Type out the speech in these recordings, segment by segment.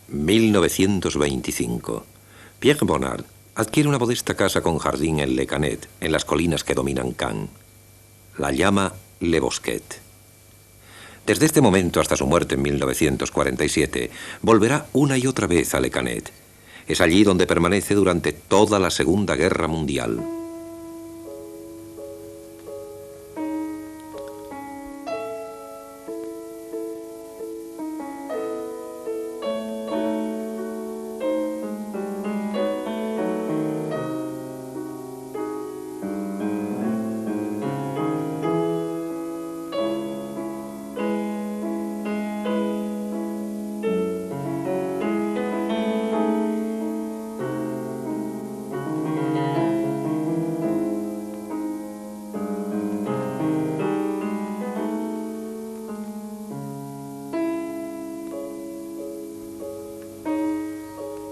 1925. Pierre Bonnard adquiere una modesta casa con jardín en Le Canet, en las colinas que dominan Cannes. La llama Le Bosquet. Desde este momento hasta su muerte en 1947, volverá una y otra vez a Le Canet. Es allí donde permanece durante toda la Segunda Guerra Mundial.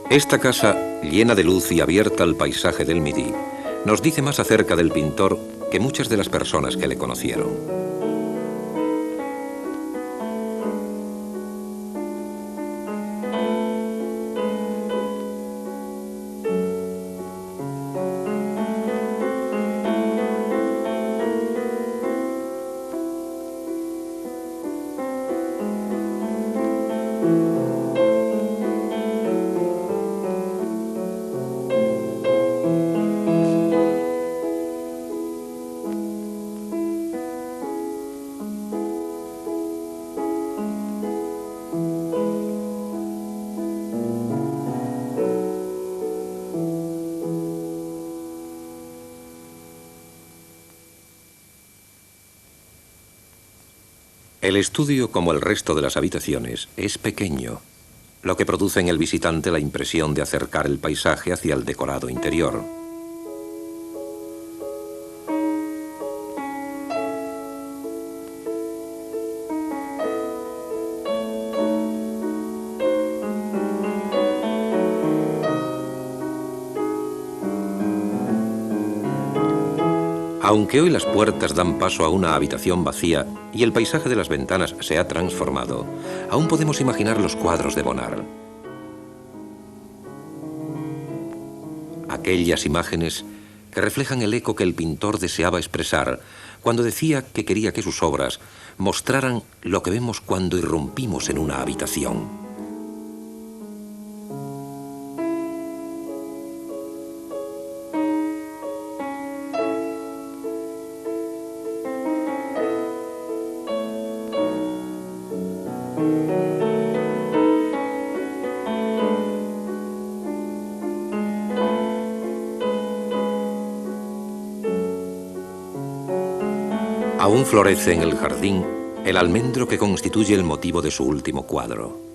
Esta casa, llena de luz y abierta al paisaje del Midi, nos dice más acerca del pintor que muchas de las personas que le conocieron. El estudio, como el resto de las habitaciones, es pequeño, lo que produce en el visitante la impresión de acercar el paisaje hacia el decorado interior. Aunque hoy las puertas dan paso a una habitación vacía y el paisaje de las ventanas se ha transformado, aún podemos imaginar los cuadros de Bonnard. Aquellas imágenes que reflejan el eco que el pintor deseaba expresar cuando decía que quería que sus obras mostraran lo que vemos cuando irrumpimos en una habitación. Aún florece en el jardín el almendro que constituye el motivo de su último cuadro.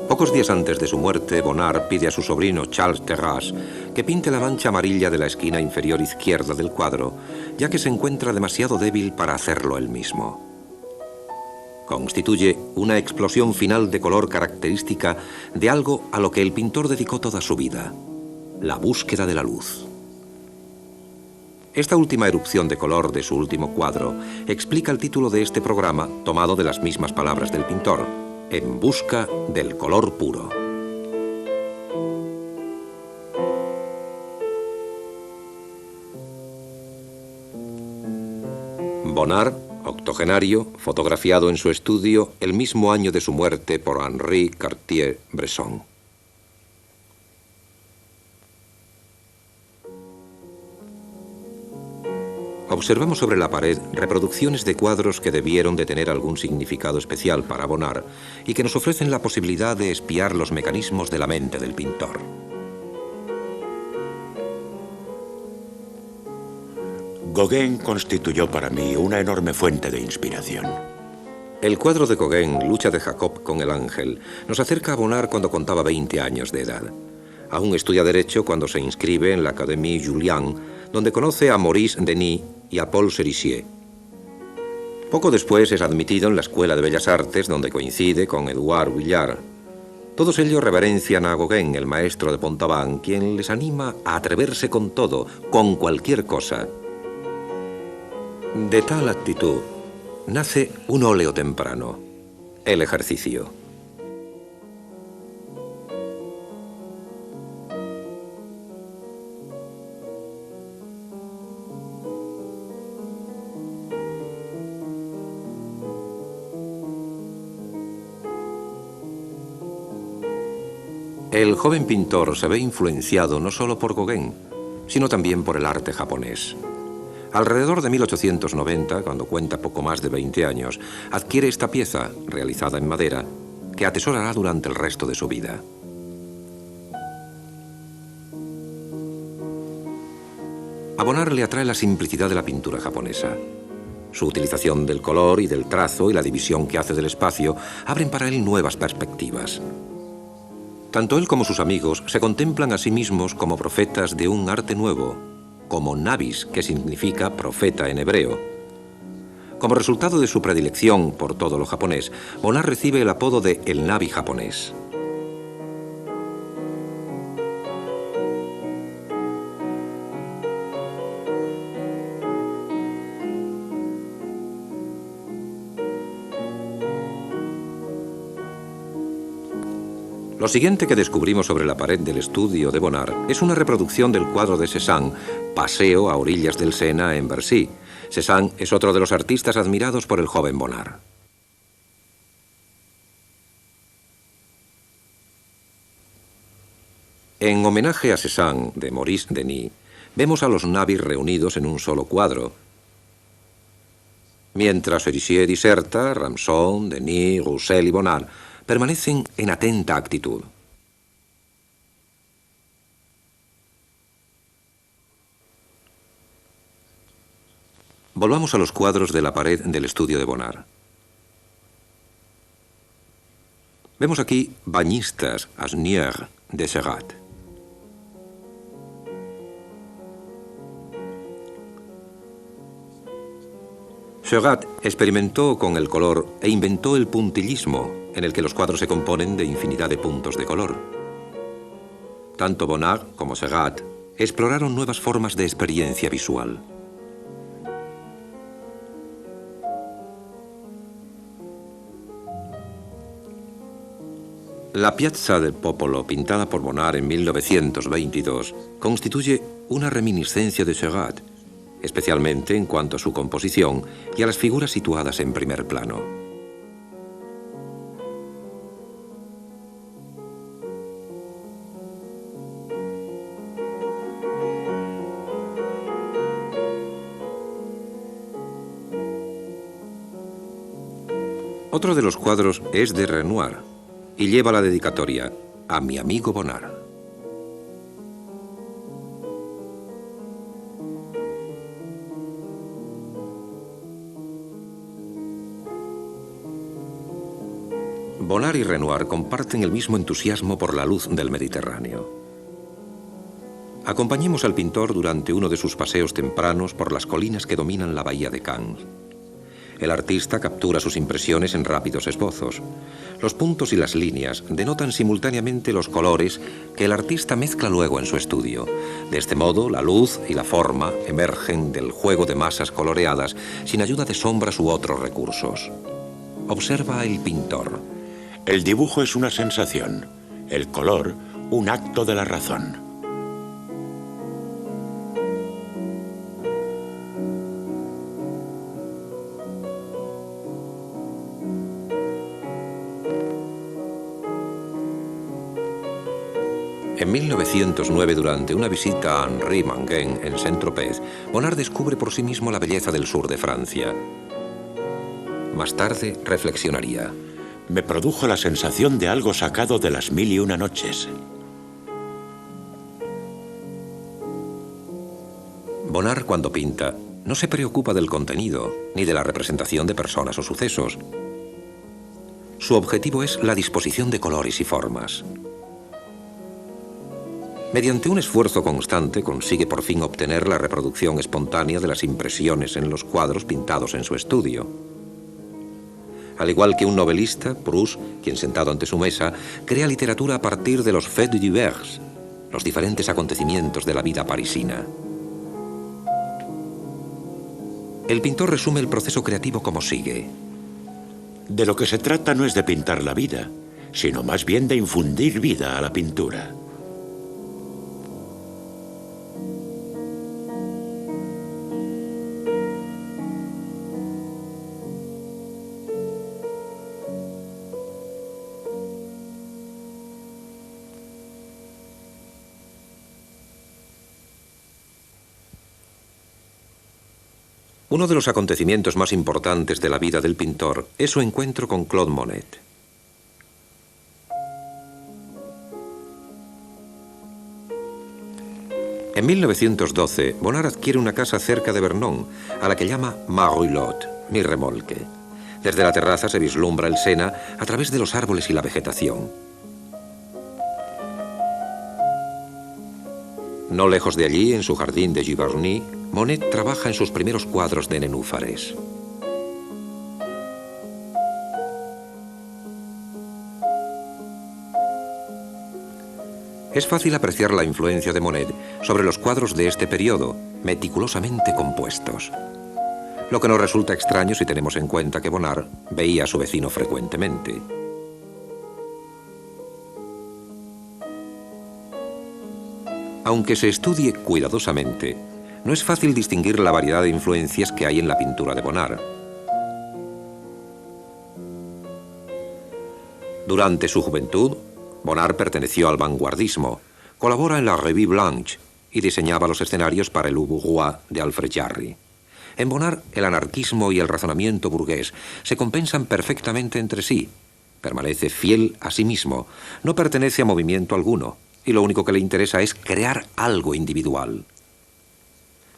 Pocos días antes de su muerte, Bonnard pide a su sobrino Charles Terrasse que pinte la mancha amarilla de la esquina inferior izquierda del cuadro, ya que se encuentra demasiado débil para hacerlo él mismo. Constituye una explosión final de color característica de algo a lo que el pintor dedicó toda su vida: la búsqueda de la luz. Esta última erupción de color de su último cuadro explica el título de este programa, tomado de las mismas palabras del pintor: En busca del color puro. Bonnard, octogenario, fotografiado en su estudio el mismo año de su muerte por Henri Cartier-Bresson. observamos sobre la pared reproducciones de cuadros que debieron de tener algún significado especial para Bonnard y que nos ofrecen la posibilidad de espiar los mecanismos de la mente del pintor. Gauguin constituyó para mí una enorme fuente de inspiración. El cuadro de Gauguin, Lucha de Jacob con el ángel, nos acerca a Bonnard cuando contaba 20 años de edad. Aún estudia Derecho cuando se inscribe en la Académie Julian, donde conoce a Maurice Denis y a Paul Sérizier. Poco después es admitido en la Escuela de Bellas Artes, donde coincide con Édouard Vuillard. Todos ellos reverencian a Gauguin, el maestro de Montauban, quien les anima a atreverse con todo, con cualquier cosa. De tal actitud nace un óleo temprano, el ejercicio. El joven pintor se ve influenciado no solo por Gauguin, sino también por el arte japonés. Alrededor de 1890, cuando cuenta poco más de 20 años, adquiere esta pieza, realizada en madera, que atesorará durante el resto de su vida. A Bonnard le atrae la simplicidad de la pintura japonesa. Su utilización del color y del trazo y la división que hace del espacio abren para él nuevas perspectivas. Tanto él como sus amigos se contemplan a sí mismos como profetas de un arte nuevo, como Nabis, que significa profeta en hebreo. Como resultado de su predilección por todo lo japonés, Bonnard recibe el apodo de el Nabi japonés. Lo siguiente que descubrimos sobre la pared del estudio de Bonnard es una reproducción del cuadro de Cézanne, Paseo a orillas del Sena en Bercy. Cézanne es otro de los artistas admirados por el joven Bonnard. En homenaje a Cézanne, de Maurice Denis, vemos a los Nabis reunidos en un solo cuadro. Mientras Sérizier diserta, Ramson, Denis, Roussel y Bonnard permanecen en atenta actitud. Volvamos a los cuadros de la pared del estudio de Bonnard. Vemos aquí Bañistas, Asnières, de Seurat. Seurat experimentó con el color e inventó el puntillismo, en el que los cuadros se componen de infinidad de puntos de color. Tanto Bonnard como Seurat exploraron nuevas formas de experiencia visual. La Piazza del Popolo, pintada por Bonnard en 1922, constituye una reminiscencia de Seurat, especialmente en cuanto a su composición y a las figuras situadas en primer plano. Otro de los cuadros es de Renoir y lleva la dedicatoria a mi amigo Bonnard. Bonnard y Renoir comparten el mismo entusiasmo por la luz del Mediterráneo. Acompañemos al pintor durante uno de sus paseos tempranos por las colinas que dominan la bahía de Cannes. El artista captura sus impresiones en rápidos esbozos. Los puntos y las líneas denotan simultáneamente los colores que el artista mezcla luego en su estudio. De este modo, la luz y la forma emergen del juego de masas coloreadas sin ayuda de sombras u otros recursos. Observa el pintor. El dibujo es una sensación, el color, un acto de la razón. En 1909, durante una visita a Henri Manguin en Saint-Tropez, Bonnard descubre por sí mismo la belleza del sur de Francia. Más tarde reflexionaría. Me produjo la sensación de algo sacado de las 1001 noches. Bonnard, cuando pinta, no se preocupa del contenido, ni de la representación de personas o sucesos. Su objetivo es la disposición de colores y formas. Mediante un esfuerzo constante consigue por fin obtener la reproducción espontánea de las impresiones en los cuadros pintados en su estudio. Al igual que un novelista, Proust, quien sentado ante su mesa, crea literatura a partir de los faits divers, los diferentes acontecimientos de la vida parisina. El pintor resume el proceso creativo como sigue. De lo que se trata no es de pintar la vida, sino más bien de infundir vida a la pintura. Uno de los acontecimientos más importantes de la vida del pintor es su encuentro con Claude Monet. En 1912, Bonnard adquiere una casa cerca de Vernon, a la que llama Ma Roulotte, mi remolque. Desde la terraza se vislumbra el Sena a través de los árboles y la vegetación. No lejos de allí, en su jardín de Giverny, Monet trabaja en sus primeros cuadros de nenúfares. Es fácil apreciar la influencia de Monet sobre los cuadros de este periodo, meticulosamente compuestos. Lo que no resulta extraño si tenemos en cuenta que Bonnard veía a su vecino frecuentemente. Aunque se estudie cuidadosamente, no es fácil distinguir la variedad de influencias que hay en la pintura de Bonnard. Durante su juventud, Bonnard perteneció al vanguardismo, colabora en la Revue Blanche y diseñaba los escenarios para el Bourgeois de Alfred Jarry. En Bonnard, el anarquismo y el razonamiento burgués se compensan perfectamente entre sí. Permanece fiel a sí mismo, no pertenece a movimiento alguno, y lo único que le interesa es crear algo individual.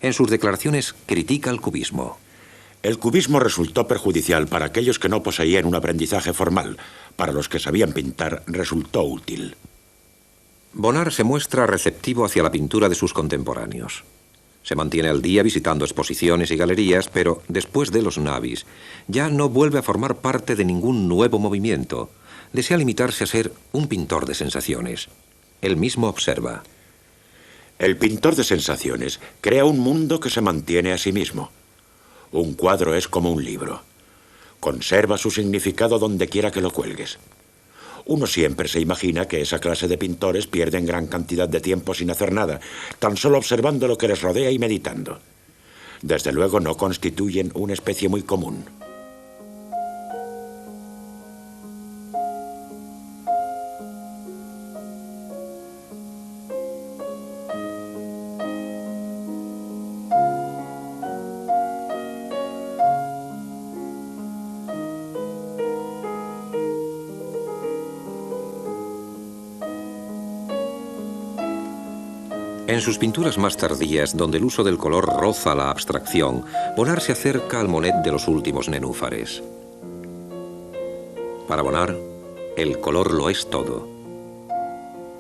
En sus declaraciones critica el cubismo. El cubismo resultó perjudicial para aquellos que no poseían un aprendizaje formal. Para los que sabían pintar, resultó útil. Bonnard se muestra receptivo hacia la pintura de sus contemporáneos. Se mantiene al día visitando exposiciones y galerías, pero después de los Nabis, ya no vuelve a formar parte de ningún nuevo movimiento. Desea limitarse a ser un pintor de sensaciones. Él mismo observa. El pintor de sensaciones crea un mundo que se mantiene a sí mismo. Un cuadro es como un libro. Conserva su significado donde quiera que lo cuelgues. Uno siempre se imagina que esa clase de pintores pierden gran cantidad de tiempo sin hacer nada, tan solo observando lo que les rodea y meditando. Desde luego no constituyen una especie muy común. En sus pinturas más tardías, donde el uso del color roza la abstracción, Bonnard se acerca al Monet de los últimos nenúfares. Para Bonnard, el color lo es todo.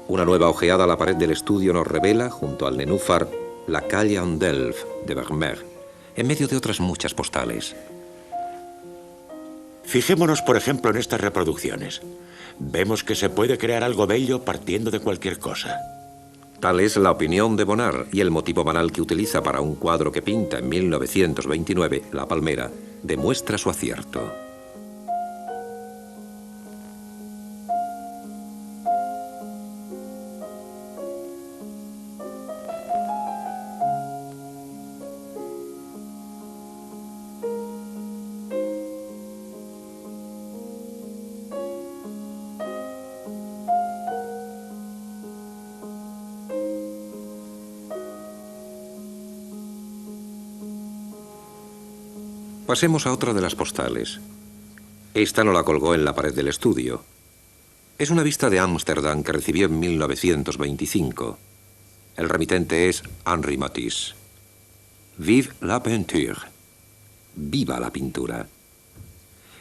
Una nueva ojeada a la pared del estudio nos revela, junto al nenúfar, la calle en Delft de Vermeer, en medio de otras muchas postales. Fijémonos, por ejemplo, en estas reproducciones. Vemos que se puede crear algo bello partiendo de cualquier cosa. Tal es la opinión de Bonnard, y el motivo banal que utiliza para un cuadro que pinta en 1929, La Palmera, demuestra su acierto. Pasemos a otra de las postales. Esta no la colgó en la pared del estudio. Es una vista de Ámsterdam que recibió en 1925. El remitente es Henri Matisse. Vive la peinture. Viva la pintura.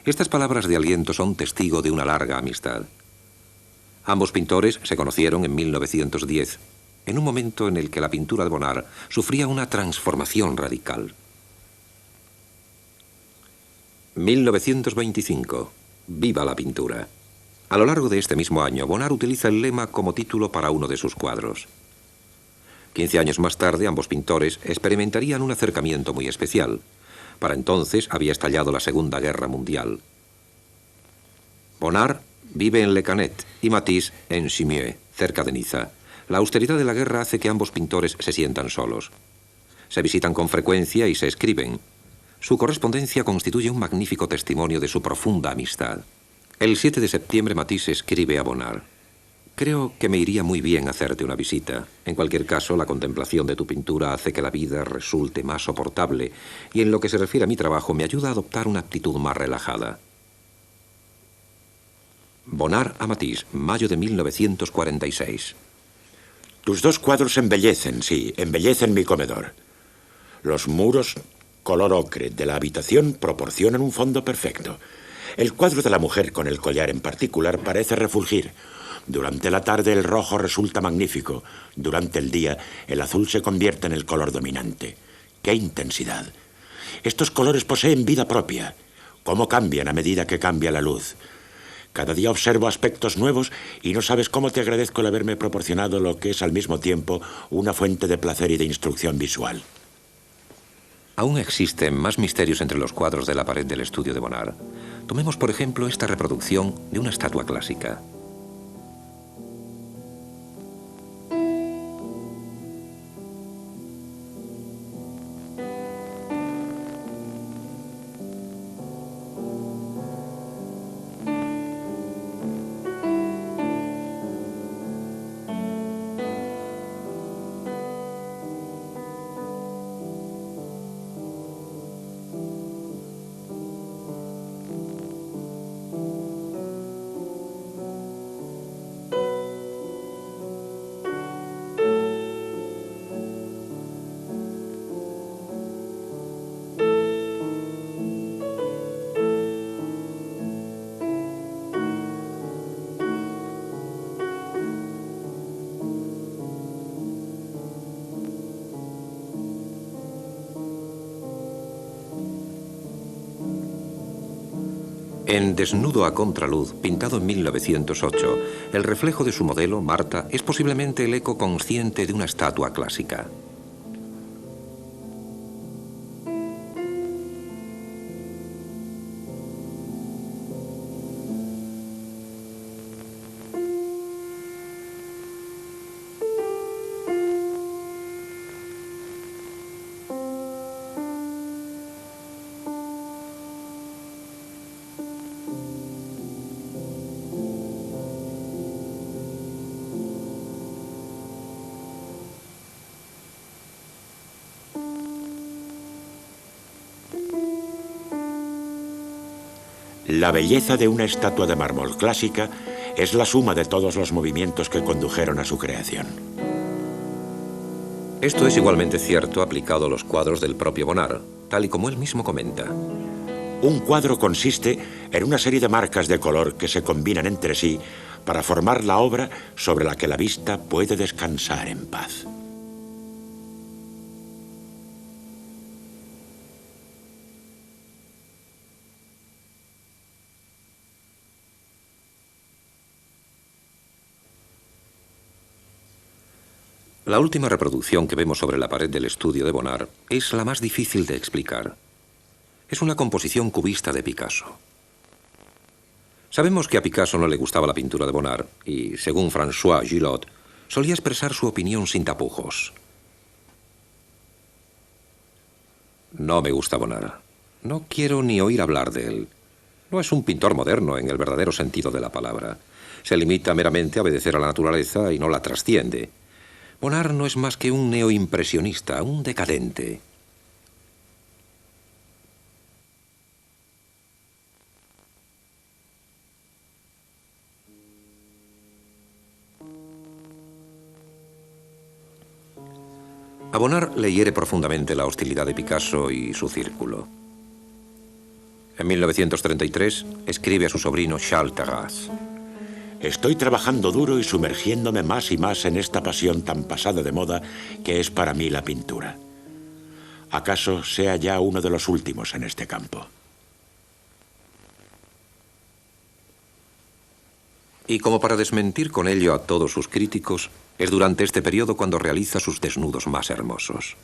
Estas palabras de aliento son testigo de una larga amistad. Ambos pintores se conocieron en 1910, en un momento en el que la pintura de Bonnard sufría una transformación radical. 1925. Viva la pintura. A lo largo de este mismo año, Bonnard utiliza el lema como título para uno de sus cuadros. 15 años más tarde, ambos pintores experimentarían un acercamiento muy especial. Para entonces había estallado la Segunda Guerra Mundial. Bonnard vive en Le Canet y Matisse en Chimieux, cerca de Niza. La austeridad de la guerra hace que ambos pintores se sientan solos. Se visitan con frecuencia y se escriben. Su correspondencia constituye un magnífico testimonio de su profunda amistad. El 7 de septiembre Matisse escribe a Bonnard: creo que me iría muy bien hacerte una visita. En cualquier caso, la contemplación de tu pintura hace que la vida resulte más soportable y en lo que se refiere a mi trabajo me ayuda a adoptar una actitud más relajada. Bonnard a Matisse, mayo de 1946. Tus dos cuadros embellecen, sí, embellecen mi comedor. Los muros color ocre de la habitación proporcionan un fondo perfecto. El cuadro de la mujer con el collar en particular parece refulgir. Durante la tarde el rojo resulta magnífico. Durante el día el azul se convierte en el color dominante. ¡Qué intensidad! Estos colores poseen vida propia. ¿Cómo cambian a medida que cambia la luz? Cada día observo aspectos nuevos y no sabes cómo te agradezco el haberme proporcionado lo que es al mismo tiempo una fuente de placer y de instrucción visual. Aún existen más misterios entre los cuadros de la pared del estudio de Bonnard. Tomemos, por ejemplo, esta reproducción de una estatua clásica. En Desnudo a contraluz, pintado en 1908, el reflejo de su modelo, Marta, es posiblemente el eco consciente de una estatua clásica. La belleza de una estatua de mármol clásica es la suma de todos los movimientos que condujeron a su creación. Esto es igualmente cierto aplicado a los cuadros del propio Bonnard, tal y como él mismo comenta. Un cuadro consiste en una serie de marcas de color que se combinan entre sí para formar la obra sobre la que la vista puede descansar en paz. La última reproducción que vemos sobre la pared del estudio de Bonnard es la más difícil de explicar. Es una composición cubista de Picasso. Sabemos que a Picasso no le gustaba la pintura de Bonnard y, según François Gillot, solía expresar su opinión sin tapujos. No me gusta Bonnard. No quiero ni oír hablar de él. No es un pintor moderno en el verdadero sentido de la palabra. Se limita meramente a obedecer a la naturaleza y no la trasciende. Bonnard no es más que un neoimpresionista, un decadente. A Bonnard le hiere profundamente la hostilidad de Picasso y su círculo. En 1933 escribe a su sobrino Charles Terrasse: estoy trabajando duro y sumergiéndome más y más en esta pasión tan pasada de moda que es para mí la pintura. ¿Acaso sea ya uno de los últimos en este campo? Y como para desmentir con ello a todos sus críticos, es durante este periodo cuando realiza sus desnudos más hermosos.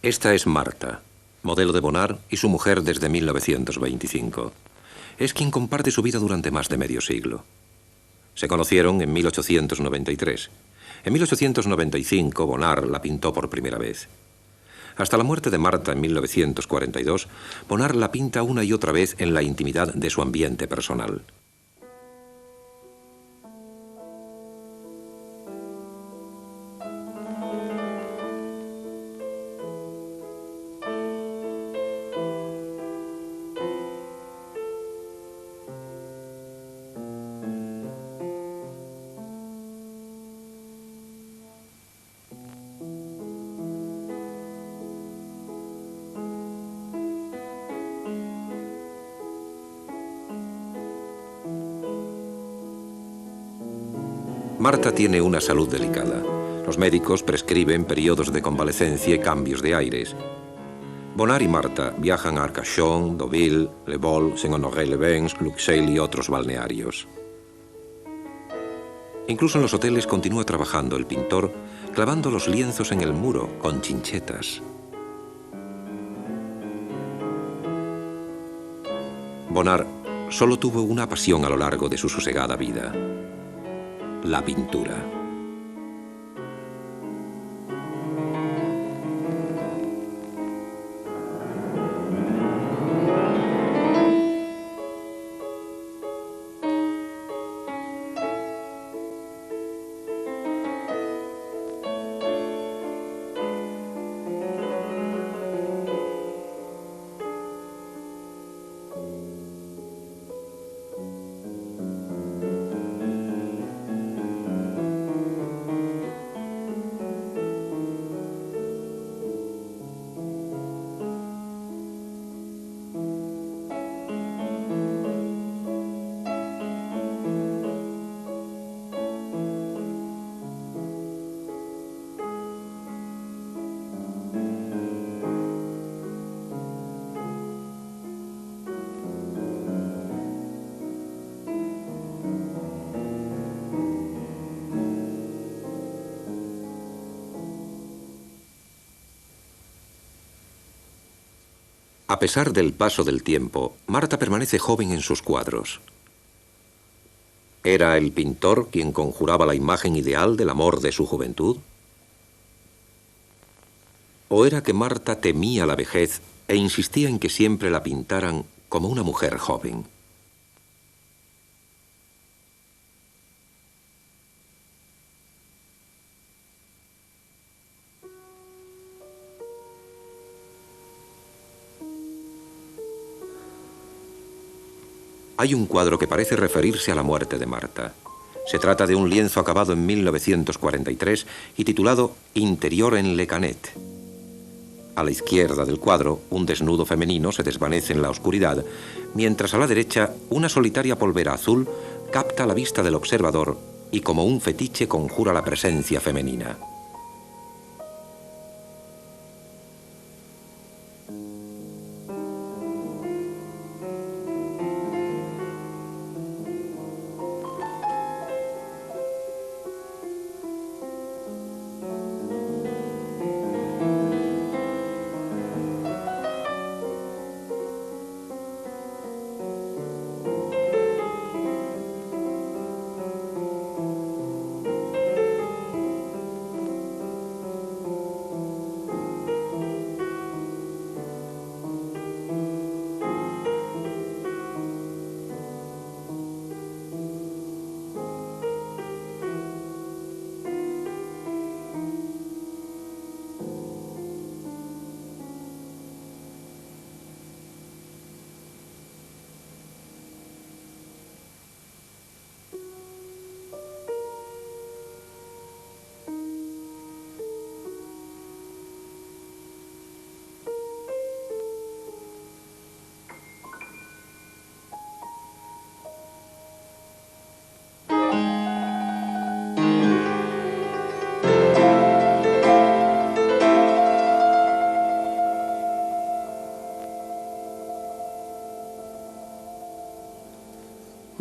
Esta es Marta, modelo de Bonnard y su mujer desde 1925. Es quien comparte su vida durante más de medio siglo. Se conocieron en 1893. En 1895, Bonnard la pintó por primera vez. Hasta la muerte de Marta en 1942, Bonnard la pinta una y otra vez en la intimidad de su ambiente personal. Marta tiene una salud delicada. Los médicos prescriben periodos de convalecencia y cambios de aires. Bonnard y Marta viajan a Arcachon, Deauville, Le Bol, Saint-Honoré-le-Vence, Luxeuil y otros balnearios. Incluso en los hoteles continúa trabajando el pintor, clavando los lienzos en el muro con chinchetas. Bonnard solo tuvo una pasión a lo largo de su sosegada vida: la pintura. A pesar del paso del tiempo, Marta permanece joven en sus cuadros. ¿Era el pintor quien conjuraba la imagen ideal del amor de su juventud? ¿O era que Marta temía la vejez e insistía en que siempre la pintaran como una mujer joven? Hay un cuadro que parece referirse a la muerte de Marta. Se trata de un lienzo acabado en 1943 y titulado Interior en Le Canet. A la izquierda del cuadro, un desnudo femenino se desvanece en la oscuridad, mientras a la derecha, una solitaria polvera azul capta la vista del observador y como un fetiche conjura la presencia femenina.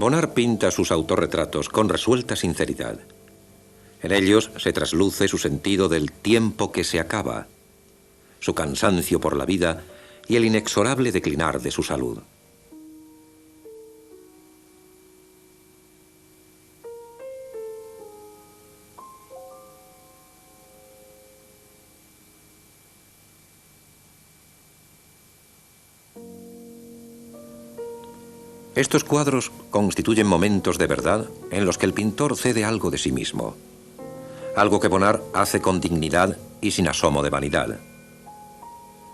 Bonnard pinta sus autorretratos con resuelta sinceridad. En ellos se trasluce su sentido del tiempo que se acaba, su cansancio por la vida y el inexorable declinar de su salud. Estos cuadros constituyen momentos de verdad en los que el pintor cede algo de sí mismo, algo que Bonnard hace con dignidad y sin asomo de vanidad.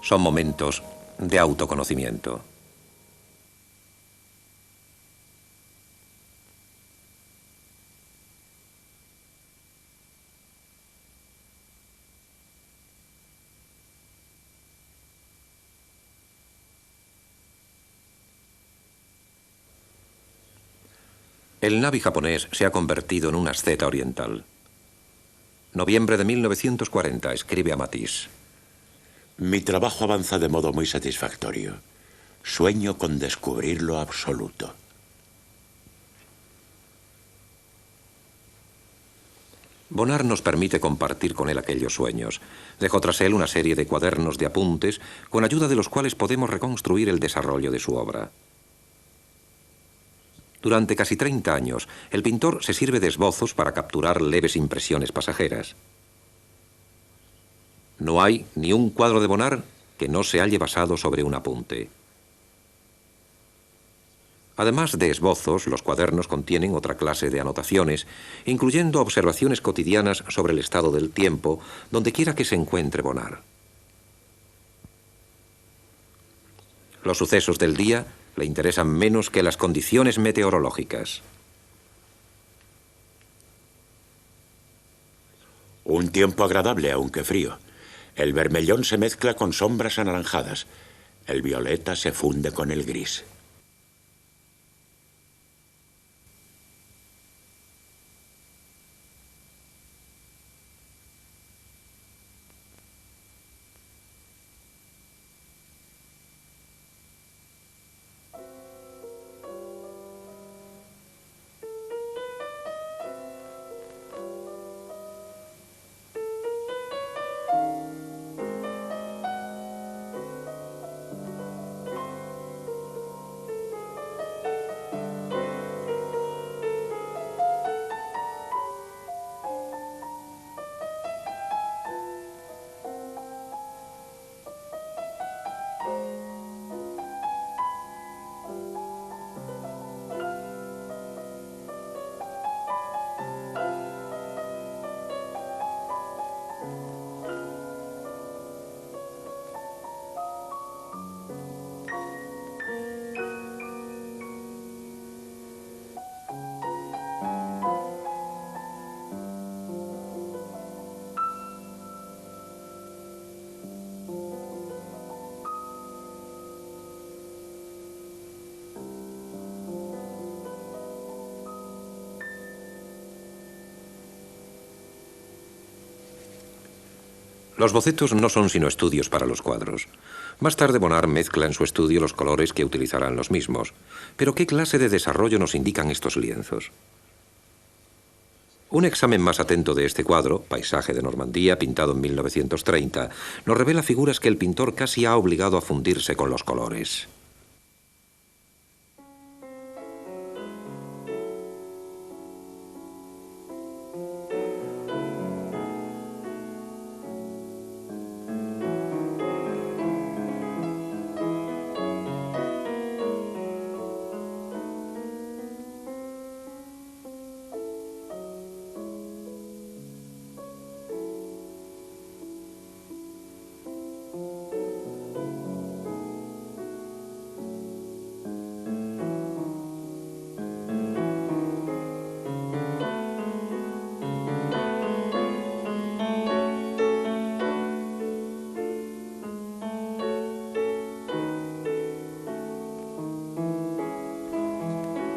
Son momentos de autoconocimiento. El Navi japonés se ha convertido en una asceta oriental. Noviembre de 1940, escribe a Matisse. Mi trabajo avanza de modo muy satisfactorio. Sueño con descubrir lo absoluto. Bonnard nos permite compartir con él aquellos sueños. Dejó tras él una serie de cuadernos de apuntes, con ayuda de los cuales podemos reconstruir el desarrollo de su obra. Durante casi 30 años, el pintor se sirve de esbozos para capturar leves impresiones pasajeras. No hay ni un cuadro de Bonnard que no se halle basado sobre un apunte. Además de esbozos, los cuadernos contienen otra clase de anotaciones, incluyendo observaciones cotidianas sobre el estado del tiempo, donde quiera que se encuentre Bonnard. Los sucesos del día le interesan menos que las condiciones meteorológicas. Un tiempo agradable, aunque frío. El vermellón se mezcla con sombras anaranjadas. El violeta se funde con el gris. Los bocetos no son sino estudios para los cuadros. Más tarde Bonnard mezcla en su estudio los colores que utilizarán los mismos. Pero ¿qué clase de desarrollo nos indican estos lienzos? Un examen más atento de este cuadro, Paisaje de Normandía, pintado en 1930, nos revela figuras que el pintor casi ha obligado a fundirse con los colores.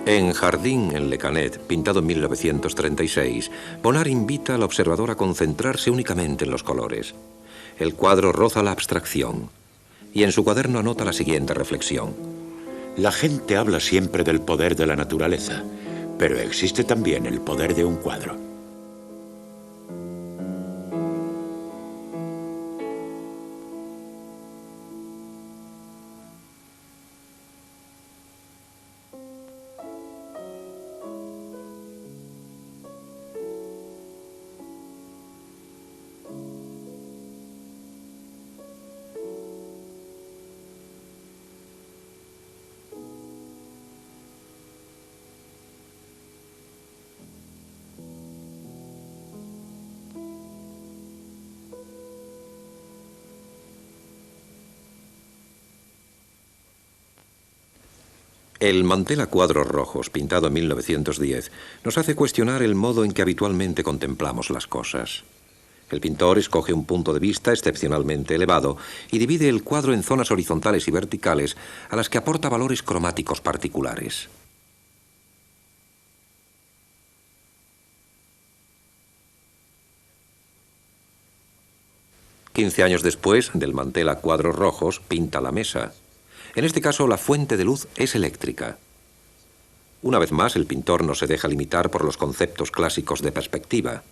En Jardín en Le Canet, pintado en 1936, Bonnard invita al observador a concentrarse únicamente en los colores. El cuadro roza la abstracción y en su cuaderno anota la siguiente reflexión. La gente habla siempre del poder de la naturaleza, pero existe también el poder de un cuadro. El mantel a cuadros rojos, pintado en 1910, nos hace cuestionar el modo en que habitualmente contemplamos las cosas. El pintor escoge un punto de vista excepcionalmente elevado y divide el cuadro en zonas horizontales y verticales a las que aporta valores cromáticos particulares. «15 años después, del mantel a cuadros rojos, pinta la mesa. En este caso, la fuente de luz es eléctrica. Una vez más, el pintor no se deja limitar por los conceptos clásicos de perspectiva.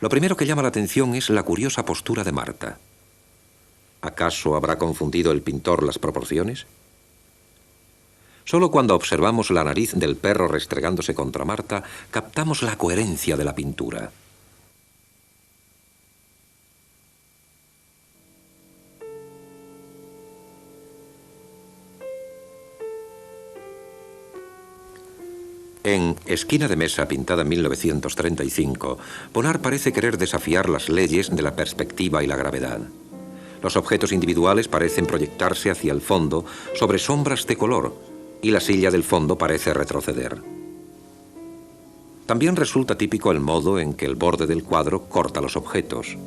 Lo primero que llama la atención es la curiosa postura de Marta. ¿Acaso habrá confundido el pintor las proporciones? Solo cuando observamos la nariz del perro restregándose contra Marta, captamos la coherencia de la pintura. En Esquina de mesa, pintada en 1935, Bonnard parece querer desafiar las leyes de la perspectiva y la gravedad. Los objetos individuales parecen proyectarse hacia el fondo sobre sombras de color y la silla del fondo parece retroceder. También resulta típico el modo en que el borde del cuadro corta los objetos.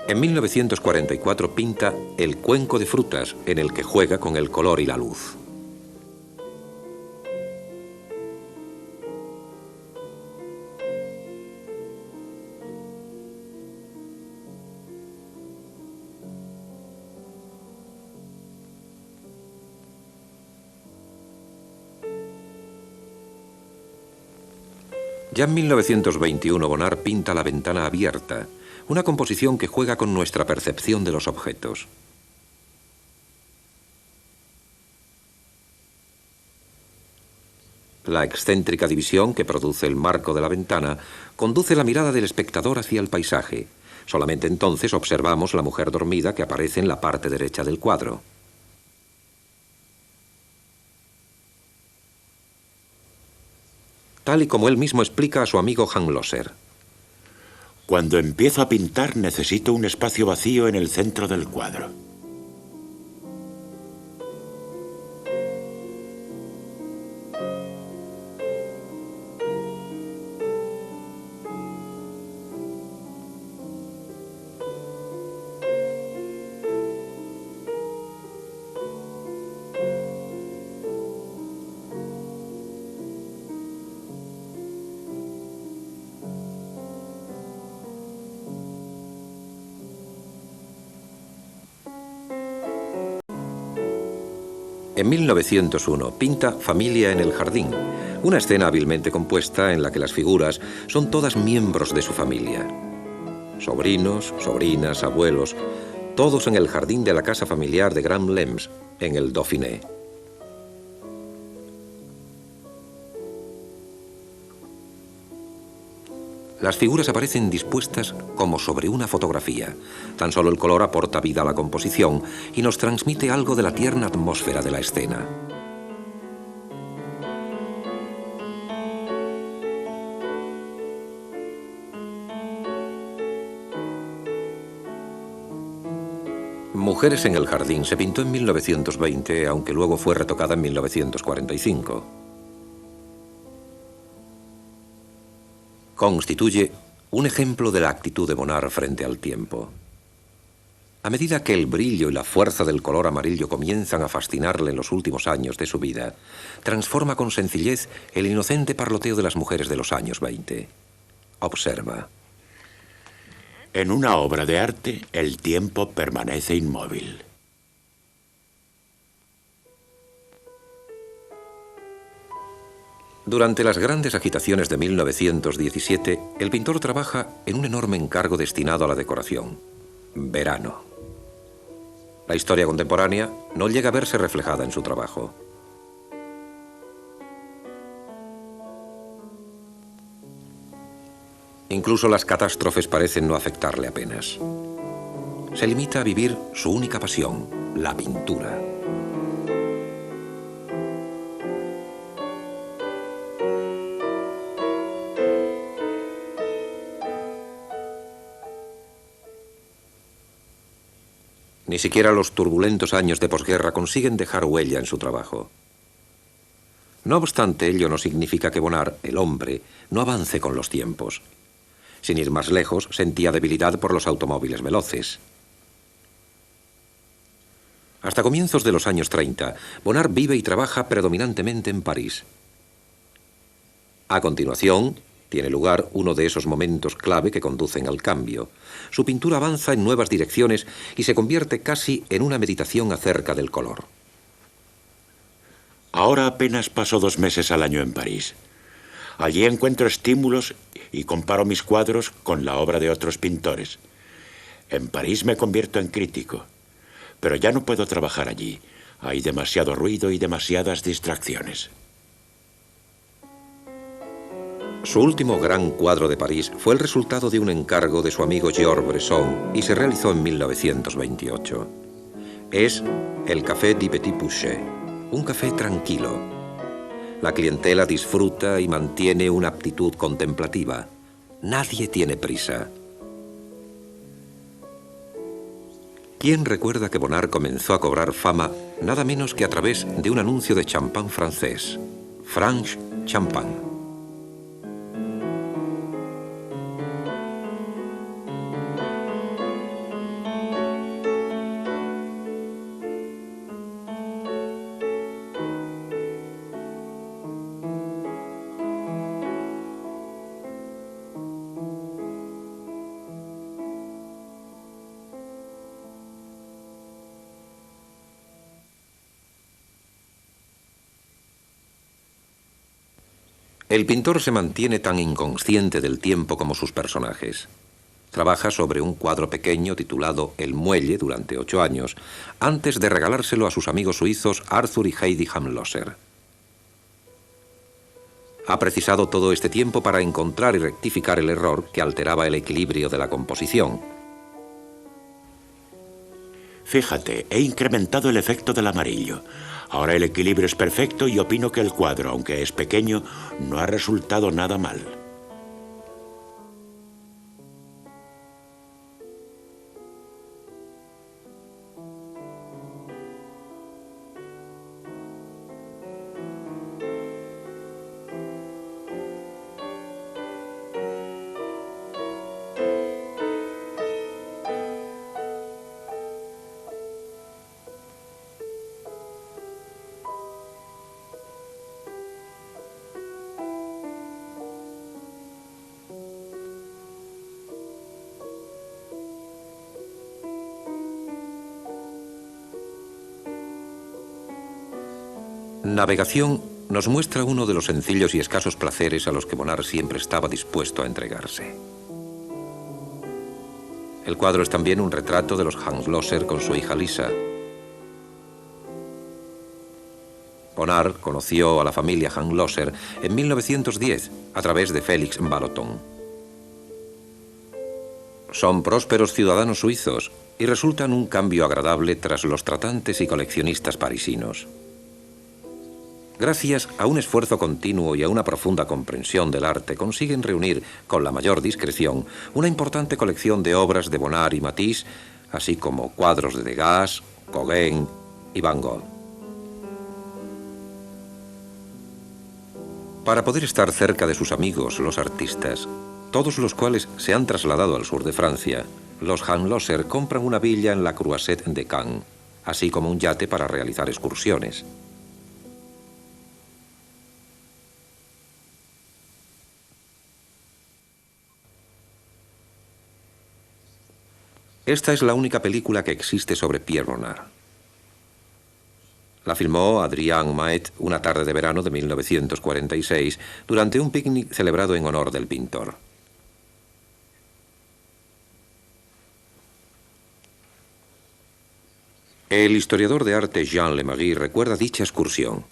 En 1944 pinta El cuenco de frutas, en el que juega con el color y la luz. Ya en 1921 Bonnard pinta La ventana abierta, una composición que juega con nuestra percepción de los objetos. La excéntrica división que produce el marco de la ventana conduce la mirada del espectador hacia el paisaje. Solamente entonces observamos la mujer dormida que aparece en la parte derecha del cuadro. Tal y como él mismo explica a su amigo Hans Losser. Cuando empiezo a pintar necesito un espacio vacío en el centro del cuadro. En 1901 pinta Familia en el jardín, una escena hábilmente compuesta en la que las figuras son todas miembros de su familia. Sobrinos, sobrinas, abuelos, todos en el jardín de la casa familiar de Grand-Lems, en el Dauphiné. Las figuras aparecen dispuestas como sobre una fotografía. Tan solo el color aporta vida a la composición y nos transmite algo de la tierna atmósfera de la escena. Mujeres en el jardín se pintó en 1920, aunque luego fue retocada en 1945. Constituye un ejemplo de la actitud de Bonnard frente al tiempo. A medida que el brillo y la fuerza del color amarillo comienzan a fascinarle en los últimos años de su vida, transforma con sencillez el inocente parloteo de las mujeres de los años 20. Observa. En una obra de arte, el tiempo permanece inmóvil. Durante las grandes agitaciones de 1917, el pintor trabaja en un enorme encargo destinado a la decoración: verano. La historia contemporánea no llega a verse reflejada en su trabajo. Incluso las catástrofes parecen no afectarle apenas. Se limita a vivir su única pasión, la pintura. Ni siquiera los turbulentos años de posguerra consiguen dejar huella en su trabajo. No obstante, ello no significa que Bonnard, el hombre, no avance con los tiempos. Sin ir más lejos, sentía debilidad por los automóviles veloces. Hasta comienzos de los años 30, Bonnard vive y trabaja predominantemente en París. A continuación, tiene lugar uno de esos momentos clave que conducen al cambio. Su pintura avanza en nuevas direcciones y se convierte casi en una meditación acerca del color. Ahora apenas paso 2 meses al año en París. Allí encuentro estímulos y comparo mis cuadros con la obra de otros pintores. En París me convierto en crítico, pero ya no puedo trabajar allí. Hay demasiado ruido y demasiadas distracciones. Su último gran cuadro de París fue el resultado de un encargo de su amigo Georges Bresson y se realizó en 1928. Es el Café du Petit Pouchet, un café tranquilo. La clientela disfruta y mantiene una actitud contemplativa. Nadie tiene prisa. ¿Quién recuerda que Bonnard comenzó a cobrar fama nada menos que a través de un anuncio de champán francés? Franche Champagne. El pintor se mantiene tan inconsciente del tiempo como sus personajes. Trabaja sobre un cuadro pequeño titulado El Muelle durante 8 años, antes de regalárselo a sus amigos suizos Arthur y Heidi Hamlöser. Ha precisado todo este tiempo para encontrar y rectificar el error que alteraba el equilibrio de la composición. Fíjate, he incrementado el efecto del amarillo. Ahora el equilibrio es perfecto y opino que el cuadro, aunque es pequeño, no ha resultado nada mal. Navegación nos muestra uno de los sencillos y escasos placeres a los que Bonnard siempre estaba dispuesto a entregarse. El cuadro es también un retrato de los Hansloser con su hija Lisa. Bonnard conoció a la familia Hansloser en 1910 a través de Félix Vallotton. Son prósperos ciudadanos suizos y resultan un cambio agradable tras los tratantes y coleccionistas parisinos. Gracias a un esfuerzo continuo y a una profunda comprensión del arte, consiguen reunir, con la mayor discreción, una importante colección de obras de Bonnard y Matisse, así como cuadros de Degas, Gauguin y Van Gogh. Para poder estar cerca de sus amigos, los artistas, todos los cuales se han trasladado al sur de Francia, los Hansloser compran una villa en la Croisette de Caen, así como un yate para realizar excursiones. Esta es la única película que existe sobre Pierre Bonnard. La filmó Adrien Maet una tarde de verano de 1946 durante un picnic celebrado en honor del pintor. El historiador de arte Jean Lemarie recuerda dicha excursión.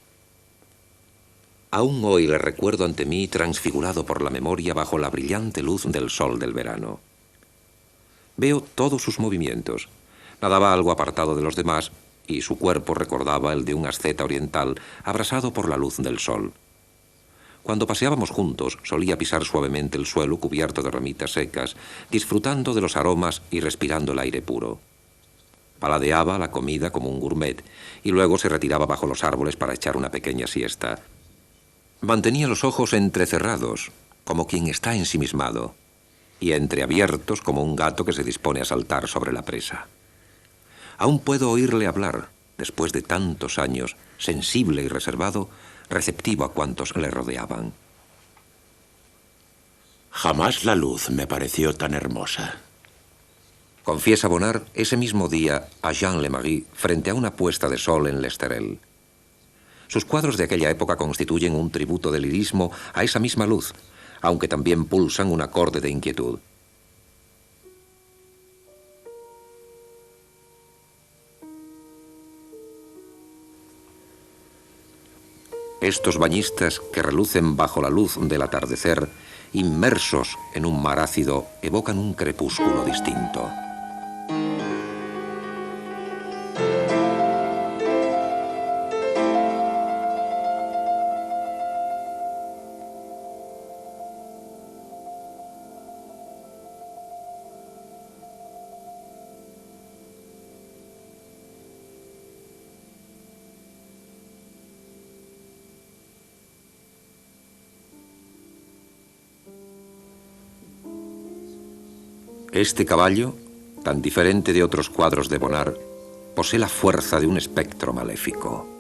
Aún hoy le recuerdo ante mí transfigurado por la memoria bajo la brillante luz del sol del verano. Veo todos sus movimientos. Nadaba algo apartado de los demás y su cuerpo recordaba el de un asceta oriental abrasado por la luz del sol. Cuando paseábamos juntos, solía pisar suavemente el suelo cubierto de ramitas secas, disfrutando de los aromas y respirando el aire puro. Paladeaba la comida como un gourmet y luego se retiraba bajo los árboles para echar una pequeña siesta. Mantenía los ojos entrecerrados, como quien está ensimismado, y entreabiertos como un gato que se dispone a saltar sobre la presa. Aún puedo oírle hablar, después de tantos años, sensible y reservado, receptivo a cuantos le rodeaban. Jamás la luz me pareció tan hermosa. Confiesa Bonnard ese mismo día a Jean Lemarie frente a una puesta de sol en l'Esterel. Sus cuadros de aquella época constituyen un tributo de lirismo a esa misma luz, aunque también pulsan un acorde de inquietud. Estos bañistas que relucen bajo la luz del atardecer, inmersos en un mar ácido, evocan un crepúsculo distinto. Este caballo, tan diferente de otros cuadros de Bonnard, posee la fuerza de un espectro maléfico.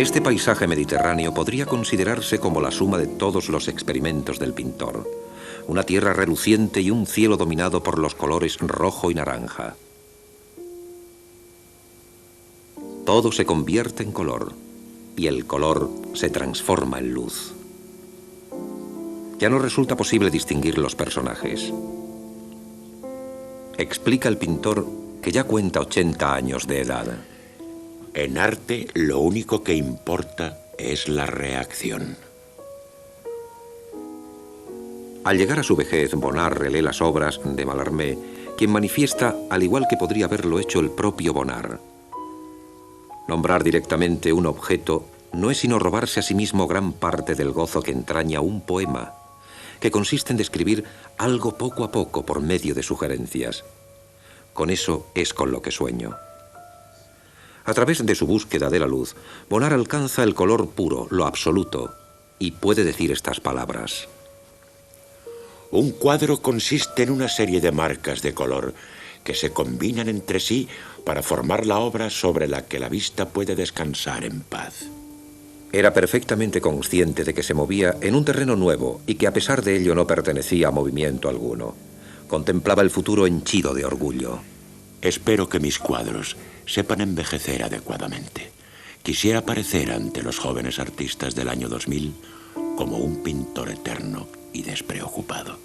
Este paisaje mediterráneo podría considerarse como la suma de todos los experimentos del pintor. Una tierra reluciente y un cielo dominado por los colores rojo y naranja. Todo se convierte en color y el color se transforma en luz. Ya no resulta posible distinguir los personajes. Explica el pintor que ya cuenta 80 años de edad. En arte, lo único que importa es la reacción. Al llegar a su vejez, Bonnard relee las obras de Mallarmé, quien manifiesta, al igual que podría haberlo hecho el propio Bonnard. Nombrar directamente un objeto no es sino robarse a sí mismo gran parte del gozo que entraña un poema, que consiste en describir algo poco a poco por medio de sugerencias. Con eso es con lo que sueño. A través de su búsqueda de la luz, Bonnard alcanza el color puro, lo absoluto, y puede decir estas palabras. Un cuadro consiste en una serie de marcas de color que se combinan entre sí para formar la obra sobre la que la vista puede descansar en paz. Era perfectamente consciente de que se movía en un terreno nuevo y que a pesar de ello no pertenecía a movimiento alguno. Contemplaba el futuro henchido de orgullo. Espero que mis cuadros sepan envejecer adecuadamente. Quisiera parecer ante los jóvenes artistas del año 2000 como un pintor eterno y despreocupado.